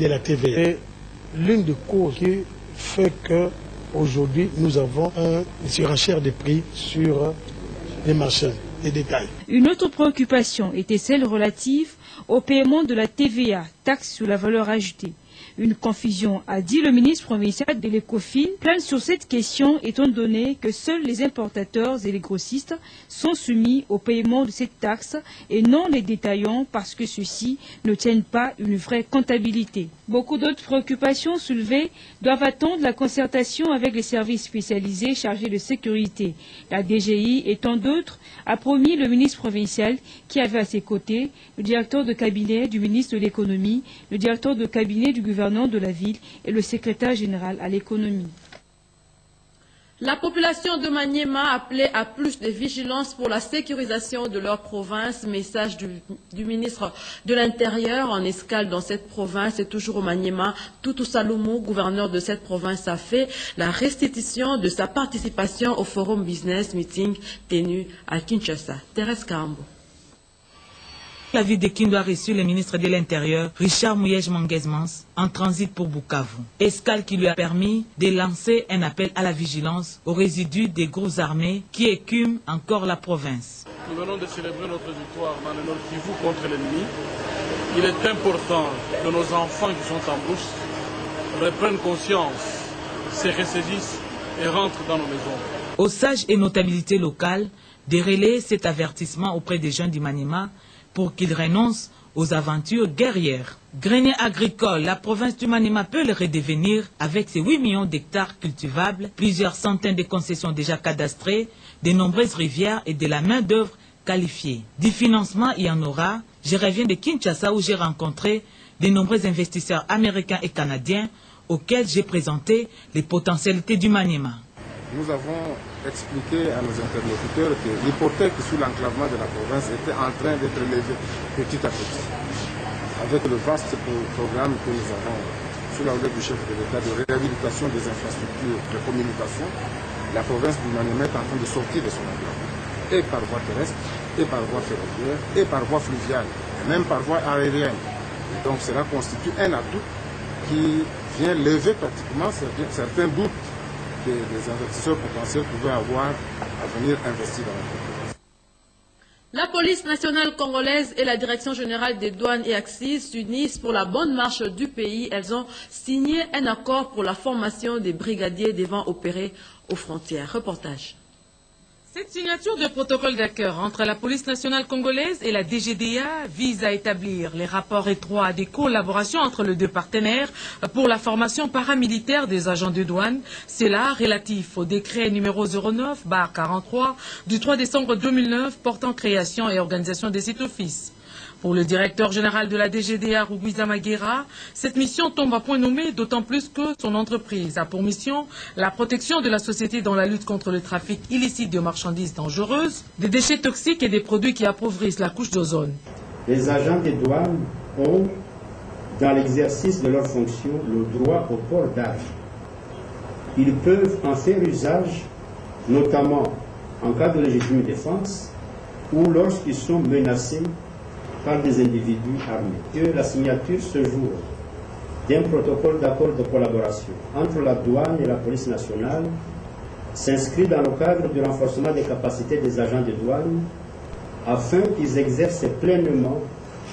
de la TVA. Et l'une des causes qui fait qu'aujourd'hui nous avons une surenchère des prix sur les marchés des détails. Une autre préoccupation était celle relative au paiement de la TVA, taxe sur la valeur ajoutée. Une confusion, a dit le ministre provincial de l'Ecofin, plane sur cette question étant donné que seuls les importateurs et les grossistes sont soumis au paiement de cette taxe et non les détaillants parce que ceux-ci ne tiennent pas une vraie comptabilité. Beaucoup d'autres préoccupations soulevées doivent attendre la concertation avec les services spécialisés chargés de sécurité. La DGI et tant d'autres a promis le ministre provincial qui avait à ses côtés le directeur de cabinet du ministre de l'économie, le directeur de cabinet du gouverneur de la ville et le secrétaire général à l'économie. La population de Maniema appelait à plus de vigilance pour la sécurisation de leur province. Message du ministre de l'Intérieur en escale dans cette province et toujours au Maniema. Tutu Salomo, gouverneur de cette province, a fait la restitution de sa participation au Forum Business Meeting tenu à Kinshasa. Thérèse Kambo. La ville de Kindu a reçu le ministre de l'Intérieur, Richard Mouyej-Manguezmans, en transit pour Bukavu. Escale qui lui a permis de lancer un appel à la vigilance aux résidus des groupes armés qui écument encore la province. Nous venons de célébrer notre victoire dans le Nord Kivu contre l'ennemi. Il est important que nos enfants qui sont en bourse reprennent conscience, se ressaisissent et rentrent dans nos maisons. Aux sages et notabilités locales de relayer cet avertissement auprès des jeunes du Maniema pour qu'ils renoncent aux aventures guerrières. Grenier agricole, la province du Maniema peut le redevenir avec ses 8 millions d'hectares cultivables, plusieurs centaines de concessions déjà cadastrées, de nombreuses rivières et de la main-d'œuvre qualifiée. Du financement, il y en aura. Je reviens de Kinshasa où j'ai rencontré de nombreux investisseurs américains et canadiens auxquels j'ai présenté les potentialités du Maniema. Nous avons expliqué à nos interlocuteurs que l'hypothèque sur l'enclavement de la province était en train d'être levée petit à petit. Avec le vaste programme que nous avons sous la houlette du chef de l'État de réhabilitation des infrastructures de communication, la province du Maniema est en train de sortir de son enclavement, et par voie terrestre, et par voie ferroviaire, et par voie fluviale, et même par voie aérienne. Et donc cela constitue un atout qui vient lever pratiquement certains doutes des investisseurs potentiels pouvaient avoir à venir investir dans la province. La police nationale congolaise et la direction générale des douanes et axes s'unissent pour la bonne marche du pays. Elles ont signé un accord pour la formation des brigadiers devant opérer aux frontières. Reportage. Cette signature de protocole d'accord entre la police nationale congolaise et la DGDA vise à établir les rapports étroits des collaborations entre les deux partenaires pour la formation paramilitaire des agents de douane. C'est là relatif au décret numéro 09/43 du 3 décembre 2009 portant création et organisation de cet office. Pour le directeur général de la DGDA, Rugwiza Maguera, cette mission tombe à point nommé, d'autant plus que son entreprise a pour mission la protection de la société dans la lutte contre le trafic illicite de marchandises dangereuses, des déchets toxiques et des produits qui appauvrissent la couche d'ozone. Les agents des douanes ont, dans l'exercice de leurs fonctions, le droit au port d'armes. Ils peuvent en faire usage, notamment en cas de légitime défense ou lorsqu'ils sont menacés par des individus armés. Que la signature ce jour d'un protocole d'accord de collaboration entre la douane et la police nationale s'inscrit dans le cadre du renforcement des capacités des agents de douane afin qu'ils exercent pleinement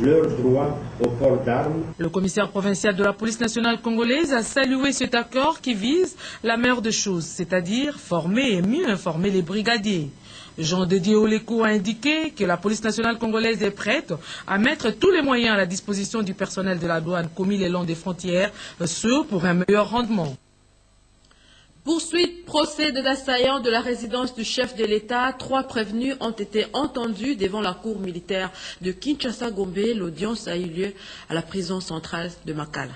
leur droit au port d'armes. Le commissaire provincial de la police nationale congolaise a salué cet accord qui vise la meilleure des choses, c'est-à-dire former et mieux informer les brigadiers. Jean Didier Oleko a indiqué que la police nationale congolaise est prête à mettre tous les moyens à la disposition du personnel de la douane commis le long des frontières, ce pour un meilleur rendement. Poursuite, procès de l'assaillant de la résidence du chef de l'État. 3 prévenus ont été entendus devant la cour militaire de Kinshasa-Gombe. L'audience a eu lieu à la prison centrale de Makala.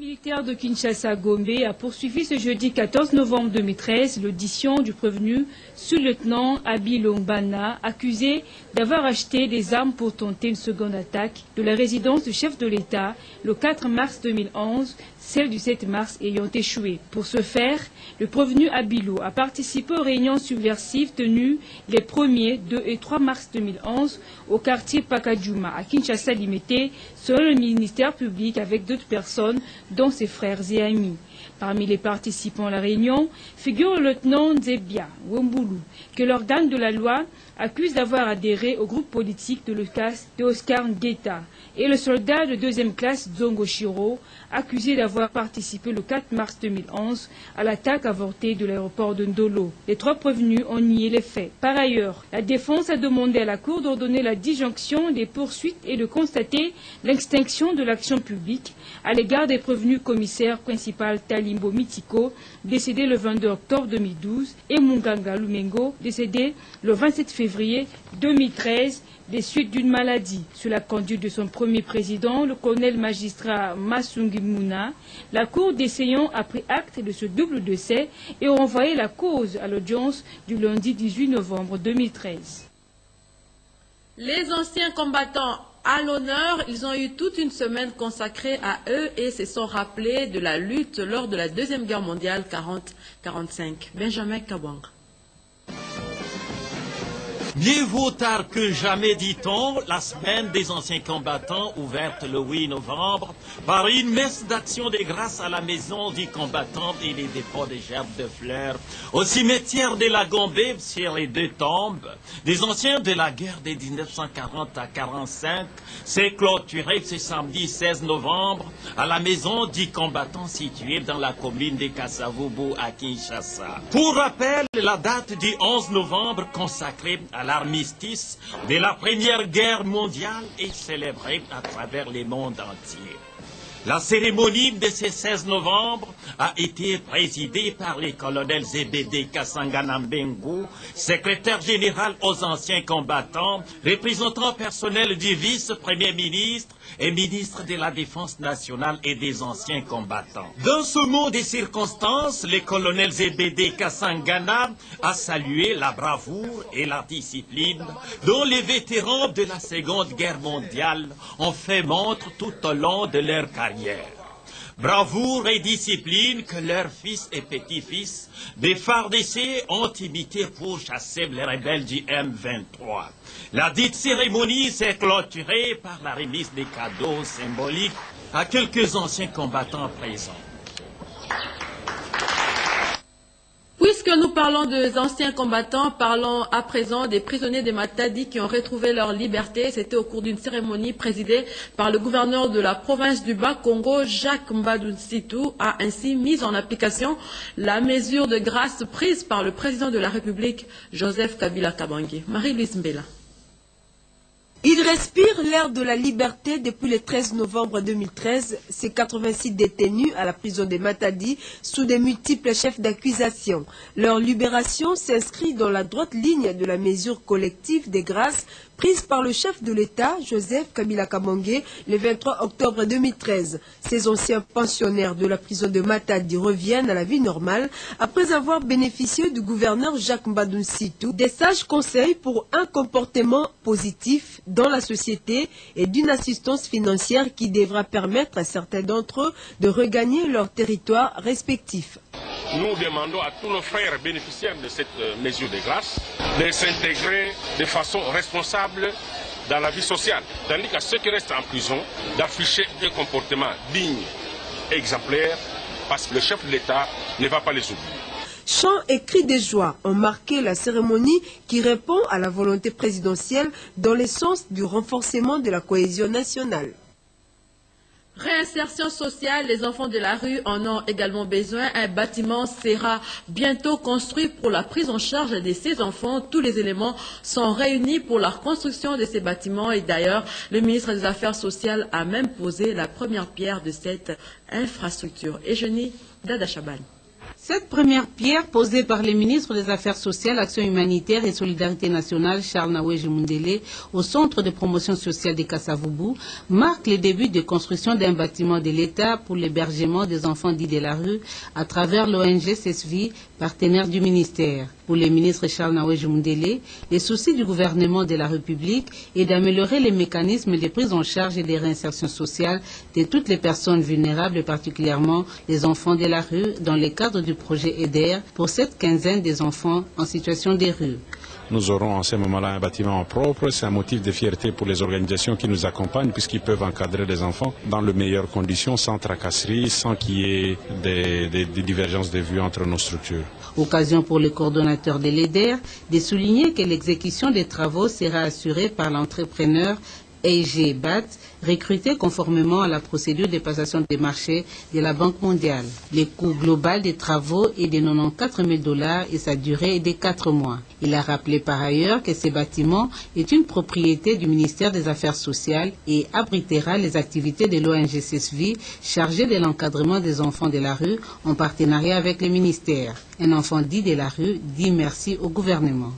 militaire de Kinshasa-Gombe a poursuivi ce jeudi 14 novembre 2013 l'audition du prévenu sous-lieutenant Abi Longbana, accusé d'avoir acheté des armes pour tenter une seconde attaque de la résidence du chef de l'État le 4 mars 2011, celle du 7 mars ayant échoué. Pour ce faire, le prévenu Abilo a participé aux réunions subversives tenues les 1er, 2 et 3 mars 2011 au quartier Pakadjouma à Kinshasa-Limité, selon le ministère public, avec d'autres personnes, dont ses frères et amis. Parmi les participants à la réunion figure le lieutenant Nzebia Wembulu, que l'organe de la loi accuse d'avoir adhéré au groupe politique de l'OCAS de Oscar Ngueta, et le soldat de deuxième classe Zongo Shiro, accusé d'avoir participé le 4 mars 2011 à l'attaque avortée de l'aéroport de Ndolo. Les 3 prévenus ont nié les faits. Par ailleurs, la défense a demandé à la Cour d'ordonner la disjonction des poursuites et de constater l'extinction de l'action publique à l'égard des prévenus commissaires principal Talimbo Mitiko, décédé le 22 octobre 2012, et Munganga Lumengo, décédé le 27 février 2013, des suites d'une maladie. Sous la conduite de son premier président, le colonel magistrat Masungi Muna, la Cour des Seyons a pris acte de ce double décès et a renvoyé la cause à l'audience du lundi 18 novembre 2013. Les anciens combattants à l'honneur, ils ont eu toute une semaine consacrée à eux et se sont rappelés de la lutte lors de la Deuxième Guerre mondiale 40-45. Benjamin Kabwang. Mieux vaut tard que jamais, dit-on, la semaine des anciens combattants, ouverte le 8 novembre, par une messe d'action de grâce à la maison du combattant et les dépôts de gerbes de fleurs, au cimetière de la Gombe, sur les 2 tombes des anciens de la guerre de 1940 à 45, s'est clôturé ce samedi 16 novembre à la maison du combattant située dans la commune de Kasavubu à Kinshasa. Pour rappel, la date du 11 novembre consacrée à l'armistice de la Première Guerre mondiale est célébrée à travers le monde entier. La cérémonie de ce 16 novembre a été présidée par le colonel Zebede Kasangana Mbengu, secrétaire général aux anciens combattants, représentant personnel du vice-premier ministre et ministre de la Défense nationale et des anciens combattants. Dans ce mot de circonstances, le colonel Zebede Kasangana a salué la bravoure et la discipline dont les vétérans de la Seconde Guerre mondiale ont fait montre tout au long de leur carrière. Bravoure et discipline que leurs fils et petits-fils des FARDC ont imité pour chasser les rebelles du M23. La dite cérémonie s'est clôturée par la remise des cadeaux symboliques à quelques anciens combattants présents. Puisque nous parlons des anciens combattants, parlons à présent des prisonniers de Matadi qui ont retrouvé leur liberté. C'était au cours d'une cérémonie présidée par le gouverneur de la province du Bas-Congo, Jacques Mbadou-Sitou, a ainsi mis en application la mesure de grâce prise par le président de la République, Joseph Kabila Kabange. Marie-Louise Mbela. Ils respirent l'air de la liberté depuis le 13 novembre 2013. Ces 86 détenus à la prison de Matadi sous de multiples chefs d'accusation. Leur libération s'inscrit dans la droite ligne de la mesure collective des grâces prise par le chef de l'État, Joseph Kabila Kabange, le 23 octobre 2013. Ces anciens pensionnaires de la prison de Matadi reviennent à la vie normale après avoir bénéficié du gouverneur Jacques Mbadou-Sitou des sages conseils pour un comportement positif dans la société et d'une assistance financière qui devra permettre à certains d'entre eux de regagner leur territoire respectif. Nous demandons à tous nos frères bénéficiaires de cette mesure de grâce de s'intégrer de façon responsable dans la vie sociale, tandis qu'à ceux qui restent en prison d'afficher un comportement digne et exemplaire, parce que le chef de l'État ne va pas les oublier. Chants et cris de joie ont marqué la cérémonie qui répond à la volonté présidentielle dans le sens du renforcement de la cohésion nationale. Réinsertion sociale, les enfants de la rue en ont également besoin. Un bâtiment sera bientôt construit pour la prise en charge de ces enfants. Tous les éléments sont réunis pour la construction de ces bâtiments et d'ailleurs, le ministre des Affaires sociales a même posé la première pierre de cette infrastructure. Eugénie Dada Chaban. Cette première pierre posée par les ministres des Affaires sociales, Action humanitaire et Solidarité nationale, Charles Naouéji Mundélé, au Centre de promotion sociale des Kasavubu, marque le début de construction d'un bâtiment de l'État pour l'hébergement des enfants dits de la rue à travers l'ONG CESVI, partenaire du ministère. Pour le ministre Charles Naouéji Mundélé, le souci du gouvernement de la République est d'améliorer les mécanismes de prise en charge et de réinsertion sociale de toutes les personnes vulnérables, et particulièrement les enfants de la rue, dans le cadre du projet EDER pour cette quinzaine des enfants en situation de rue. Nous aurons en ce moment-là un bâtiment propre. C'est un motif de fierté pour les organisations qui nous accompagnent puisqu'ils peuvent encadrer les enfants dans les meilleures conditions, sans tracasserie, sans qu'il y ait des divergences de vues entre nos structures. Occasion pour le coordonnateur de l'EDER de souligner que l'exécution des travaux sera assurée par l'entrepreneur EIG BAT, recruté conformément à la procédure de passation des marchés de la Banque mondiale. Le coût global des travaux est de $94 000 et sa durée est de 4 mois. Il a rappelé par ailleurs que ce bâtiment est une propriété du ministère des Affaires sociales et abritera les activités de l'ONG CESVI chargée de l'encadrement des enfants de la rue en partenariat avec le ministère. Un enfant dit de la rue dit merci au gouvernement.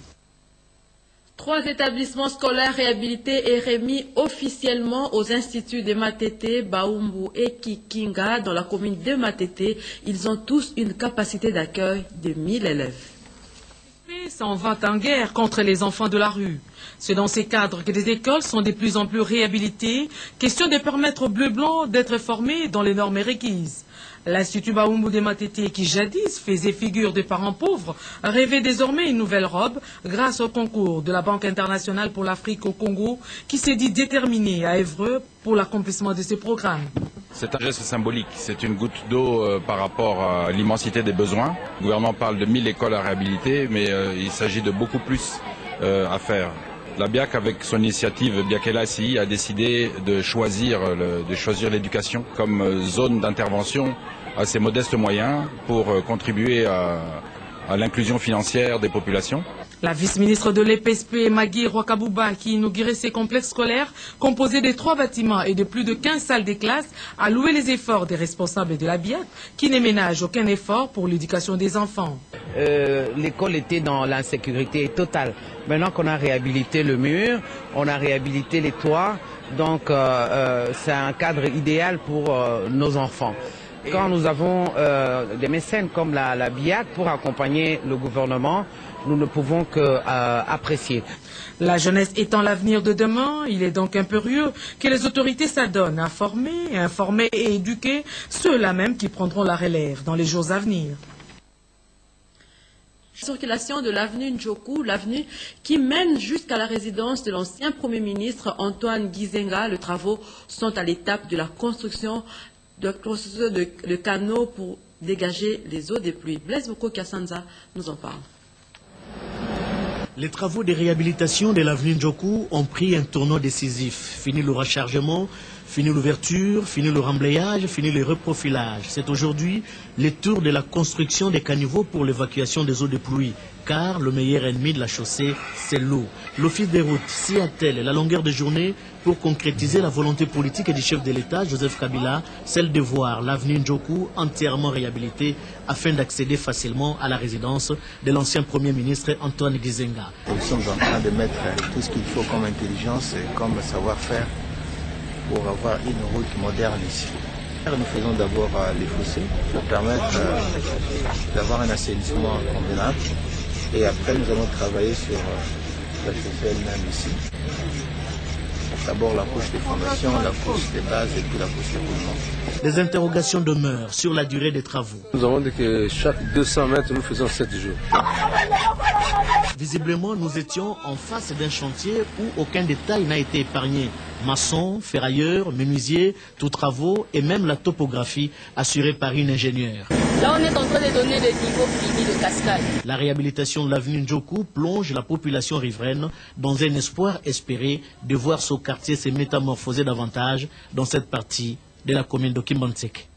3 établissements scolaires réhabilités et remis officiellement aux instituts de Matete, Baumbu et Kikinga dans la commune de Matete. Ils ont tous une capacité d'accueil de 1000 élèves. S'en va en guerre contre les enfants de la rue. C'est dans ces cadres que les écoles sont de plus en plus réhabilitées. Question de permettre aux Bleus-Blancs d'être formés dans les normes requises. L'Institut Baumbu de Matete, qui jadis faisait figure de parents pauvres, rêvait désormais une nouvelle robe grâce au concours de la Banque internationale pour l'Afrique au Congo, qui s'est dit déterminée à œuvrer pour l'accomplissement de ces programmes. C'est un geste symbolique, c'est une goutte d'eau par rapport à l'immensité des besoins. Le gouvernement parle de 1000 écoles à réhabiliter, mais il s'agit de beaucoup plus à faire. La BIAC, avec son initiative Biakelassi, a décidé de choisir l'éducation comme zone d'intervention à ses modestes moyens pour contribuer à l'inclusion financière des populations. La vice-ministre de l'EPSP, Magui Rwakabouba, qui inaugurait ces complexes scolaires composés de 3 bâtiments et de plus de 15 salles de classe, a loué les efforts des responsables de la BIAC, qui ne ménagent aucun effort pour l'éducation des enfants. L'école était dans l'insécurité totale. Maintenant qu'on a réhabilité le mur, on a réhabilité les toits, donc c'est un cadre idéal pour nos enfants. Quand nous avons des mécènes comme la BIAC pour accompagner le gouvernement, nous ne pouvons qu'apprécier. La jeunesse étant l'avenir de demain, il est donc impérieux que les autorités s'adonnent à former, informer et éduquer ceux-là même qui prendront la relève dans les jours à venir. Circulation de l'avenue Njoku, l'avenue qui mène jusqu'à la résidence de l'ancien Premier ministre Antoine Gizenga. Les travaux sont à l'étape de la construction de canaux pour dégager les eaux des pluies. Blaise Boko Kassanza nous en parle. Les travaux de réhabilitation de l'avenue Njoku ont pris un tournant décisif. Fini le rechargement, fini l'ouverture, fini le remblayage, fini le reprofilage. C'est aujourd'hui le tour de la construction des caniveaux pour l'évacuation des eaux de pluie. Car le meilleur ennemi de la chaussée, c'est l'eau. L'Office des routes s'y attelle la longueur de journée pour concrétiser la volonté politique du chef de l'État, Joseph Kabila, celle de voir l'avenue Njoku entièrement réhabilitée afin d'accéder facilement à la résidence de l'ancien Premier ministre Antoine Gizenga. Nous sommes en train de mettre tout ce qu'il faut comme intelligence et comme savoir-faire pour avoir une route moderne ici. Nous faisons d'abord les fossés pour permettre d'avoir un assainissement convenable. Et après, nous allons travailler sur la chaussée elle-même ici. D'abord la couche de fondation, la couche de base et puis la couche de roulement. Des interrogations demeurent sur la durée des travaux. Nous avons dit que chaque 200 mètres, nous faisons 7 jours. Visiblement, nous étions en face d'un chantier où aucun détail n'a été épargné. Maçons, ferrailleurs, menuisiers, tous travaux et même la topographie assurée par une ingénieure. Là, on est en train de donner le niveau fini de cascade. La réhabilitation de l'avenue Njoku plonge la population riveraine dans un espoir espéré de voir ce quartier se métamorphoser davantage dans cette partie de la commune de Kimbantsek.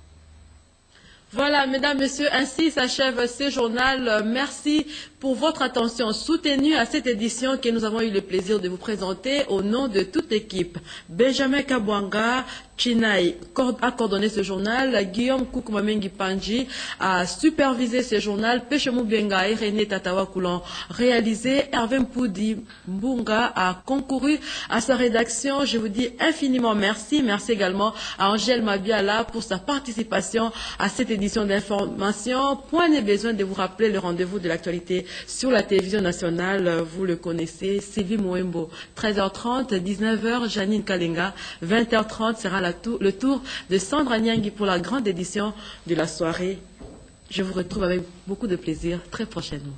Voilà, mesdames, messieurs, ainsi s'achève ce journal. Merci pour votre attention soutenue à cette édition que nous avons eu le plaisir de vous présenter au nom de toute l'équipe. Benjamin Kabwanga, Chinaï a coordonné ce journal, Guillaume Koukoumamengi Pandji a supervisé ce journal, Pechemou Benga et René Tatawa Koulon réalisé, Hervé Mpoudi Mbunga a concouru à sa rédaction. Je vous dis infiniment merci. Merci également à Angèle Mabiala pour sa participation à cette édition d'information. Point n'est besoin de vous rappeler le rendez-vous de l'actualité sur la télévision nationale. Vous le connaissez, Sylvie Moembo. 13h30, 19h, Janine Kalenga. 20h30 sera le tour de Sandra Nyangui pour la grande édition de la soirée. Je vous retrouve avec beaucoup de plaisir très prochainement.